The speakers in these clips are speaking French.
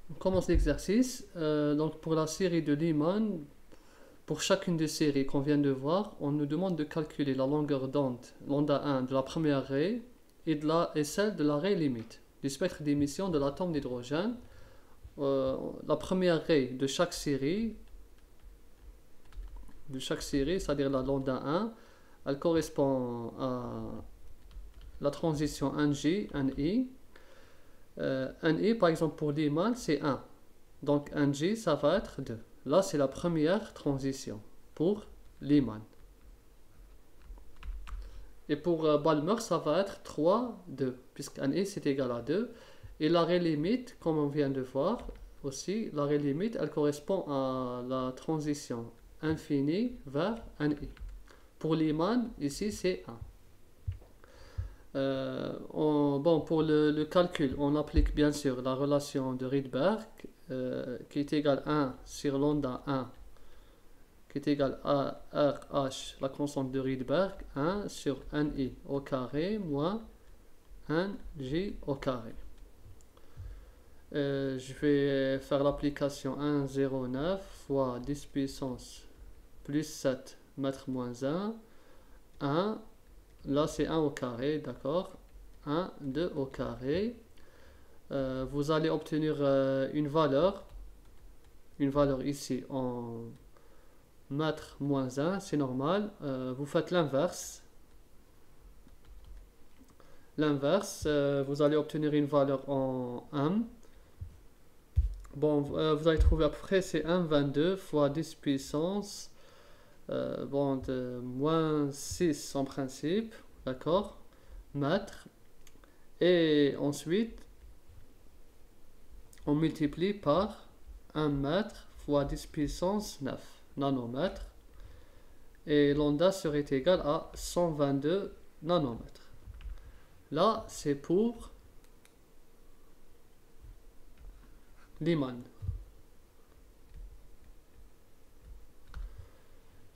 On commence l'exercice. Donc pour la série de Lyman, pour chacune des séries qu'on vient de voir, on nous demande de calculer la longueur d'onde, lambda 1 de la première raie et celle de la raie limite du spectre d'émission de l'atome d'hydrogène. La première raie de chaque série, c'est-à-dire la lambda 1, elle correspond à la transition NJ, NI. NI, par exemple, pour Lyman, c'est 1. Donc NJ, ça va être 2. Là, c'est la première transition pour Lyman. Et pour Balmer, ça va être 3, 2, puisque NI, c'est égal à 2. Et l'arrêt limite, comme on vient de voir aussi, l'arrêt limite, elle correspond à la transition infinie vers NI. Pour Lyman, ici, c'est 1. Pour le calcul, on applique bien sûr la relation de Rydberg qui est égale 1 sur lambda 1 qui est égal à RH, la constante de Rydberg, 1 sur NI au carré moins NJ au carré. Je vais faire l'application 1,09 fois 10 puissance plus 7 mètres moins 1, 1. Là, c'est 1 au carré, d'accord. 1, 2 au carré. Vous allez obtenir une valeur ici en mètres moins 1, c'est normal. Vous faites l'inverse. Vous allez obtenir une valeur en m. Vous allez trouver à peu près, c'est 1,22 fois 10 puissance de moins 6 en principe, d'accord, mètres. Et ensuite, on multiplie par 1 mètre fois 10 puissance 9 nanomètres. Et lambda serait égal à 122 nanomètres. Là, c'est pour Lyman.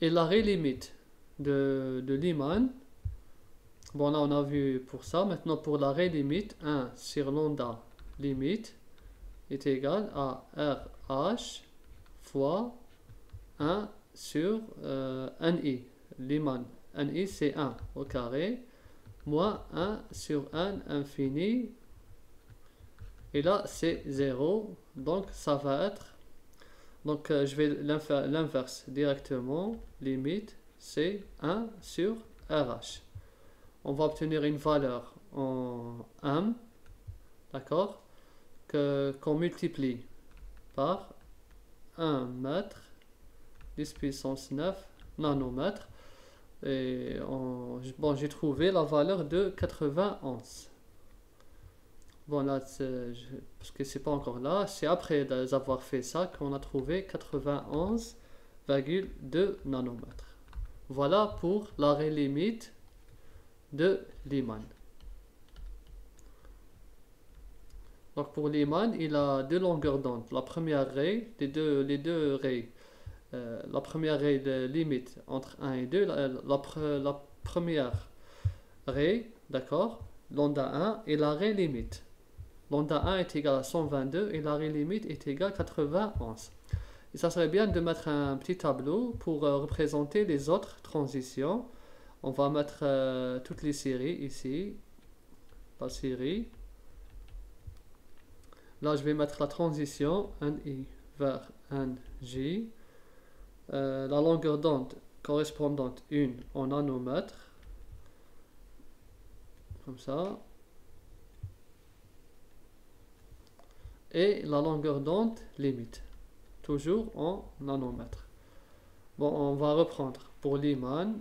Et l'arrêt limite de Lyman, là on a vu pour ça. Maintenant pour l'arrêt limite, 1 sur lambda limite est égal à RH fois 1 sur NI. Lyman, NI c'est 1 au carré, moins 1 sur N infini. Et là c'est 0, donc ça va être... Donc je vais l'inverse directement. Limite, c'est 1 sur RH. On va obtenir une valeur en M, d'accord, qu'on multiplie par 1 mètre 10 puissance 9 nanomètres. Et j'ai trouvé la valeur de 91. Là, parce que c'est pas encore là, c'est après avoir fait ça qu'on a trouvé 91,2 nanomètres. Voilà pour l'arrêt limite de Lyman. Donc pour Lyman, il a deux longueurs d'onde. La première raie, les deux raies. La première raie de limite entre 1 et 2, la première raie, d'accord, lambda 1, et la raie limite. Lambda 1 est égal à 122 et l'arrêt limite est égal à 91. Et ça serait bien de mettre un petit tableau pour représenter les autres transitions. On va mettre toutes les séries ici. La série. Là, je vais mettre la transition NI vers NJ. La longueur d'onde correspondante 1 en nanomètres. Comme ça. Et la longueur d'onde limite, toujours en nanomètres. On va reprendre pour Lyman.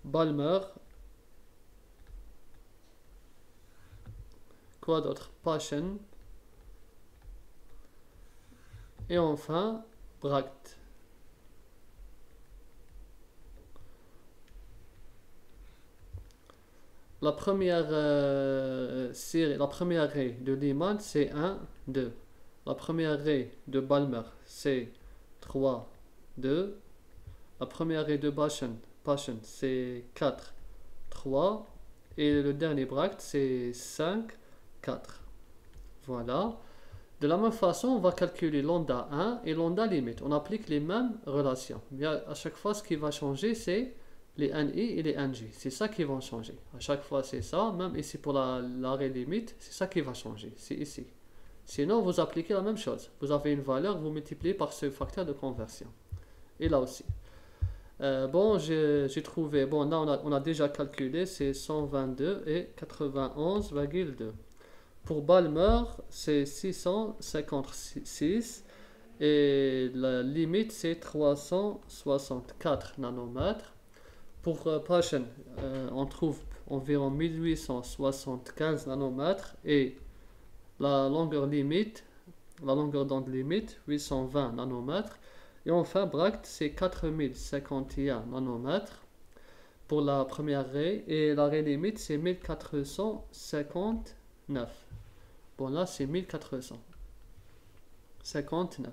Balmer. Quoi d'autre? Paschen. Et enfin, Bragg. La première série, la première raie de Lyman, c'est 1, 2. La première raie de Balmer, c'est 3, 2. La première raie de Paschen, c'est 4, 3. Et le dernier bracket, c'est 5, 4. Voilà. De la même façon, on va calculer lambda 1 et lambda limite. On applique les mêmes relations. Bien, à chaque fois, ce qui va changer, c'est les NI et les NJ. C'est ça qui vont changer. À chaque fois, c'est ça. Même ici, pour l'arrêt limite, c'est ça qui va changer. C'est ici. Sinon, vous appliquez la même chose. Vous avez une valeur, vous multipliez par ce facteur de conversion. Et là aussi. Bon, j'ai trouvé. Bon, là, on a déjà calculé. C'est 122 et 91,2. Pour Balmer, c'est 656 et la limite c'est 364 nanomètres. Pour Paschen, on trouve environ 1875 nanomètres et la longueur limite, la longueur d'onde limite 820 nanomètres. Et enfin, Bracht, c'est 4051 nanomètres pour la première raie et la raie limite c'est 1459. Bon, là, c'est 1459.